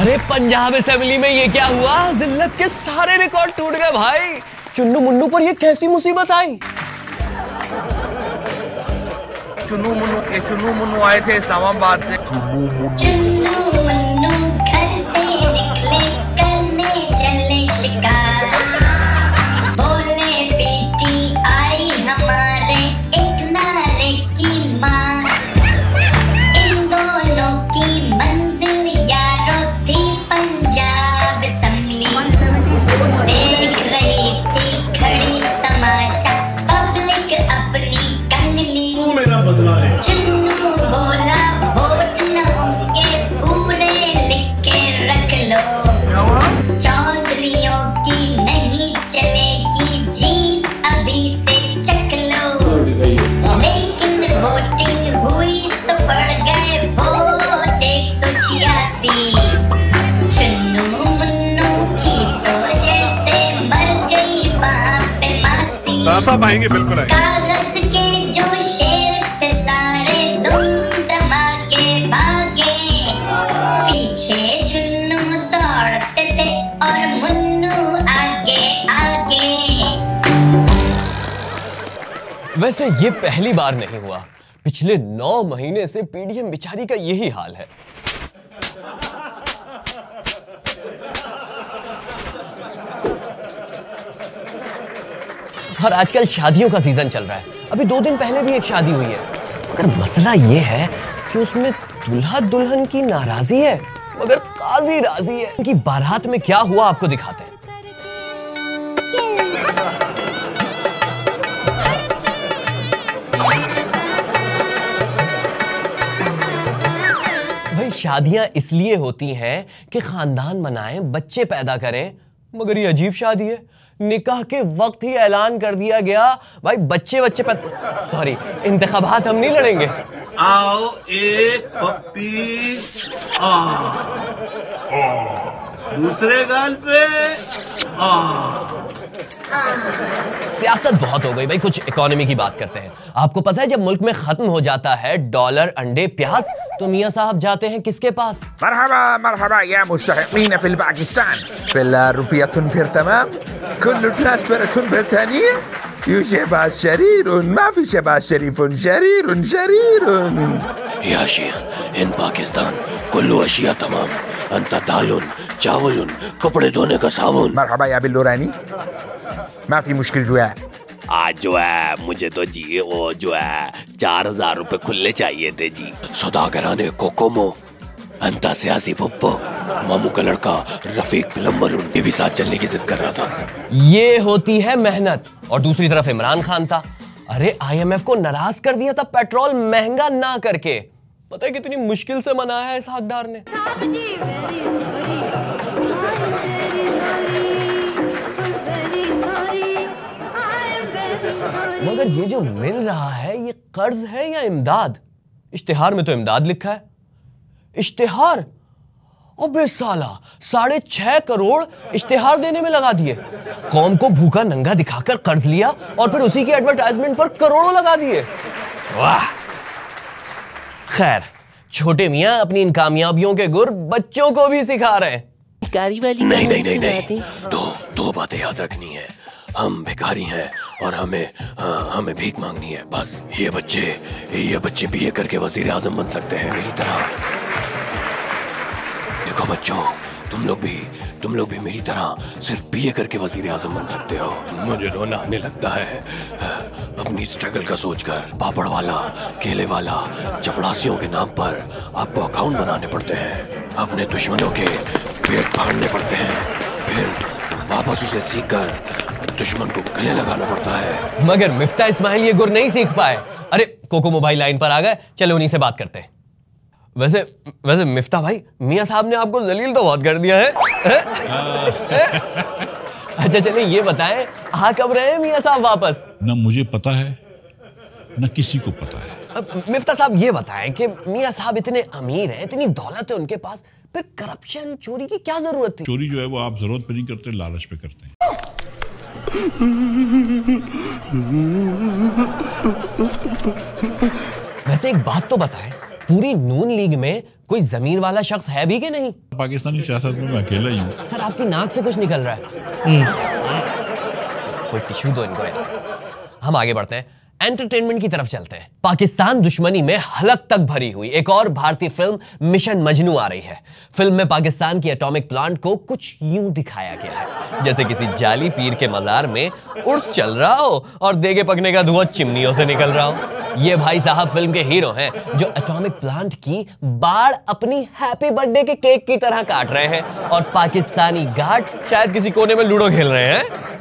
अरे पंजाब असेंबली में ये क्या हुआ? जिल्लत के सारे रिकॉर्ड टूट गए भाई। चुन्नू मुन्नू पर ये कैसी मुसीबत आई? चुन्नू मुन्नू आए थे इस्लामाबाद से। चुन्नू मुन्नू घर से निकले करने चले शिकार। बोले बेटी आई हमारे एक नारे की माँ। इन दोनों की मंजिल यारों थी पंजाब असेंबली। देख रही थी खड़ी तमाशा पब्लिक अपनी कंगली। मेरा बदला है। चुन्नू बोला वोट न होंगे पूरे लिख के रख लो। चौधरियों की नहीं चलेगी जीत अभी से चख लो। लेकिन वोटिंग हुई तो बढ़ गए वोट 186। चुन्नू मुन्नू की तो जैसे मर गई वहाँ पे मासी। सब आएंगे, बिल्कुल आएंगे। कागज के जो शेर थे सारे दुम दमाके भागे। पीछे चुन्नू दौड़ते थे और मुन्नू आगे आगे। वैसे ये पहली बार नहीं हुआ। पिछले 9 महीने से पीडीएम बेचारी का यही हाल है। और आजकल शादियों का सीजन चल रहा है। अभी 2 दिन पहले भी एक शादी हुई है, मगर मसला ये है कि उसमें दुल्हा दुल्हन की नाराजी है मगर काजी राजी है। उनकी बारात में क्या हुआ आपको दिखाते हैं। भाई शादियां इसलिए होती हैं कि खानदान बनाएं, बच्चे पैदा करें, मगर ये अजीब शादी है। निकाह के वक्त ही ऐलान कर दिया गया भाई बच्चे सॉरी, इंतखाबात हम नहीं लड़ेंगे। आओ एक पप्पी दूसरे गाल पे सियासत बहुत हो गई भाई, कुछ इकोनॉमी की बात करते हैं। आपको पता है जब मुल्क में खत्म हो जाता है डॉलर, अंडे, प्याज, तो मियां साहब जाते हैं किसके पास? मरहबा मरहबा या मुस्तहिक़ीन फिल पाकिस्तान। फिल रुपयतुन फिर तमाम कुल्लु ट्रांसफरतुन ब्रितानिया युशबाज शरीरुन माफी शबाज शरीफुन शरीरुन शरीरुन। या शेख इन पाकिस्तान कुल्लु अशिया तमाम अंता दालुन चावलुन कपड़े धोने का साबुन। मरहबा या बिल्लू रानी माफी मुश्किल जो है आज जो है मुझे तो जी वो जो है 4000 रुपए खुले चाहिए थे जी। सौदागराने कोकोमो अंता सियासी पप्पो मामू का लड़का रफीक प्लम्बर उनके भी साथ चलने की जिद कर रहा था। ये होती है मेहनत। और दूसरी तरफ इमरान खान था, अरे IMF को नाराज कर दिया था पेट्रोल महंगा ना करके। पता है कितनी मुश्किल से मनाया है इस हकदार ने। मगर ये जो मिल रहा है ये कर्ज है या इमदाद? इश्तिहार में तो इमदाद लिखा है। इश्तिहार? अबे साला 6.5 करोड़ इश्तिहार देने में लगा दिए। कौम को भूखा नंगा दिखाकर कर्ज लिया और फिर उसी की एडवर्टाइजमेंट पर करोड़ों लगा दिए। वाह। खैर, छोटे मियां अपनी इन कामयाबियों के गुर बच्चों को भी सिखा रहे हैं। भिखारी वाली नहीं। दो बातें याद रखनी है। हम भिखारी हैं और हमें भीख मांगनी है बस। ये बच्चे BA करके वजीर आजम बन सकते हैं मेरी तरह। देखो बच्चों, तुम लोग भी मेरी तरह सिर्फ BA करके वजीर आजम बन सकते हो। मुझे रोना आने लगता है अपनी स्ट्रगल का सोचकर। पापड़ वाला, केले वाला, चपड़ासियों के नाम पर आपको अकाउंट बनाने पड़ते हैं, अपने दुश्मनों के पेट फाड़ने पड़ते हैं, फिर वापस उसे सीखकर दुश्मन को गले लगाना पड़ता है। मगर मिफ्ता इस्माइल ये गुर नहीं सीख पाए। अरे कोको मोबाइल लाइन पर आ गए, चलो उन्हीं से बात करते हैं। वैसे मिफ्ता भाई, मियां साहब ने आपको जलील तो बहुत कर दिया है। अच्छा चलिए ये बताएं, आ कब रहे हैं मियां साहब वापस? न मुझे पता है न किसी को पता है। अब मिफ्ता साहब ये बताएं कि मियां साहब इतने अमीर हैं, इतनी दौलत है उनके पास, फिर करप्शन चोरी की क्या जरूरत थी? चोरी जो है वो आप जरूरत पे नहीं करते, लालच पे करते हैं। वैसे एक बात तो बताएं, पूरी नून लीग में कोई जमीन वाला शख्स है भी कि नहीं? पाकिस्तानी सियासत में मैं अकेला ही हूँ। सर आपकी नाक से कुछ निकल रहा है। कोई टिश्यू दो इनको यार। हम आगे बढ़ते हैं, एंटरटेनमेंट की तरफ चलते हैं। पाकिस्तान दुश्मनी में हलक तक भरी हुई एक और भारतीय फिल्म मिशन मजनू आ रही है। फिल्म में पाकिस्तान की एटॉमिक प्लांट को कुछ यूं दिखाया गया है जैसे किसी जाली पीर के मजार में उर्स चल रहा हो और देगे पकने का धुआं चिमनियों से निकल रहा हो। ये भाई साहब फिल्म के हीरो हैं जो एटॉमिक प्लांट की बाढ़ अपनी हैप्पी बर्थडे के केक की तरह काट रहे हैं और पाकिस्तानी गार्ड शायद किसी कोने में लूडो खेल रहे हैं।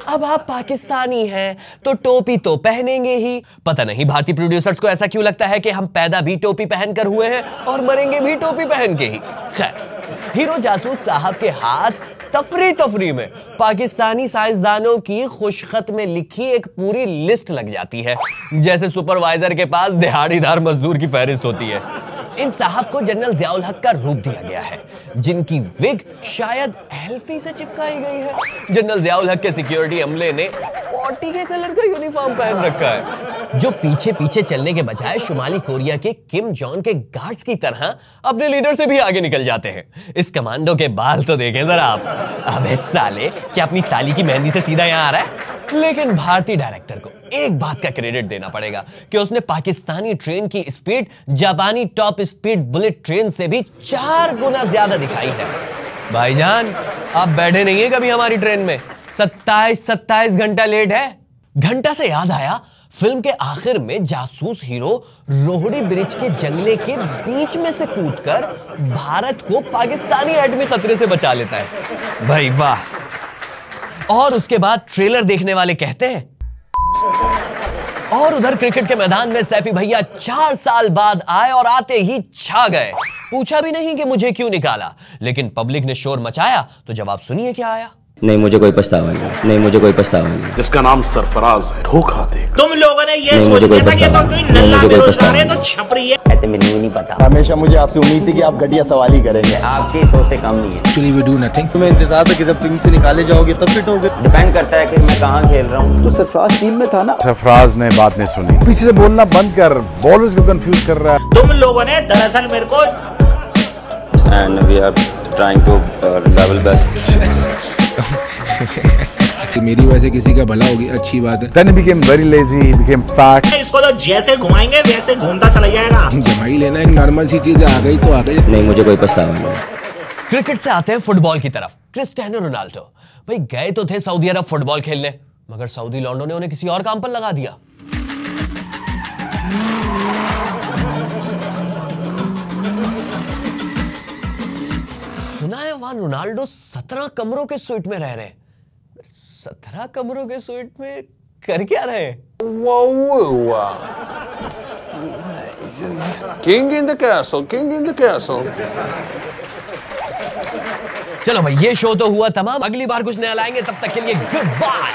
अब आप पाकिस्तानी हैं तो टोपी तो पहनेंगे ही। पता नहीं भारतीय प्रोड्यूसर्स को ऐसा क्यों लगता है कि हम पैदा भी टोपी पहनकर हुए हैं और मरेंगे भी टोपी पहन के ही। खैर, हीरो जासूस साहब के हाथ तफरी में पाकिस्तानी साइंसदानों की खुशखत में लिखी एक पूरी लिस्ट लग जाती है, जैसे सुपरवाइजर के पास दिहाड़ीदार मजदूर की फहरिस्त होती है। इन साहब को जनरल जियाउल हक का रूप दिया गया है, जिनकी विग शायद एल्फी से चिपकाई गई है। जनरल जियाउल हक के सिक्योरिटी अमले ने पॉटी के कलर का यूनिफॉर्म पहन रखा है, जो पीछे पीछे चलने के बजाय शुमाली कोरिया के किम जॉन के गार्ड्स की तरह अपने लीडर से भी आगे निकल जाते हैं। इस कमांडो के बाल तो देखें जरा आप। अबे साले, क्या अपनी साली की मेहंदी से सीधा यहां आ रहा है? लेकिन भारतीय डायरेक्टर को एक बात का क्रेडिट देना पड़ेगा कि उसने पाकिस्तानी ट्रेन की स्पीड जापानी टॉप स्पीड बुलेट ट्रेन से भी 4 गुना ज्यादा दिखाई है। भाईजान, आप बैठे नहीं है कभी हमारी ट्रेन में? 27 घंटा लेट है। घंटा से याद आया, फिल्म के आखिर में जासूस हीरो रोहड़ी ब्रिज के जंगले के बीच में से कूदकर भारत को पाकिस्तानी एटमी खतरे से बचा लेता है। भाई वाह। और उसके बाद ट्रेलर देखने वाले कहते हैं। और उधर क्रिकेट के मैदान में सैफी भैया 4 साल बाद आए और आते ही छा गए। पूछा भी नहीं कि मुझे क्यों निकाला, लेकिन पब्लिक ने शोर मचाया तो जवाब सुनिए क्या आया। नहीं मुझे कोई पछतावा नहीं, नहीं मुझे कोई पछतावा नहीं। इसका नाम सरफराज है, धोखा देगा। तुम लोगों ने ये सोच लिया था कि तो कोई नल्ला बेरोजगार है तो छपरी है। ऐसे मेरे को नहीं पता। हमेशा मुझे आपसे उम्मीद थी कि आप घटिया सवाल ही करेंगे। आपकी सोच से कम नहीं है। Actually we do nothing। तुम्हें इंतजार था कि जब टीम से निकाले जाओगे तब फिट होगे। डिपेंड करता है कि मैं कहाँ खेल रहा हूँ। तो सरफराज टीम में था ना। सरफराज ने बात नहीं सुनी, पीछे से बोलना बंद कर, बॉलर्स को कंफ्यूज कर रहा है। तुम लोगों ने दरअसल मेरे को And we are trying to level best। मेरी वजह से किसी का भला होगी, अच्छी बात है। Then he became very lazy, he became fat। इसको तो जैसे घुमाएंगे वैसे घूमता चला जाएगा। जमाई लेना एक नॉर्मल सी चीज आ गई तो आ गई। नहीं मुझे कोई पछतावा नहीं। क्रिकेट से आते हैं फुटबॉल की तरफ। क्रिस्टियानो रोनाल्डो भाई गए तो थे सऊदी अरब फुटबॉल खेलने, मगर सऊदी लॉन्डो ने उन्हें किसी और काम पर लगा दिया। सुना है वहां रोनाल्डो 17 कमरों के स्वीट में रह रहे हैं। 17 कमरों के स्वीट में कर क्या रहे हैं? King in the castle, king in the castle। चलो भाई, ये शो तो हुआ तमाम। अगली बार कुछ नया लाएंगे, तब तक के लिए गुड बाय।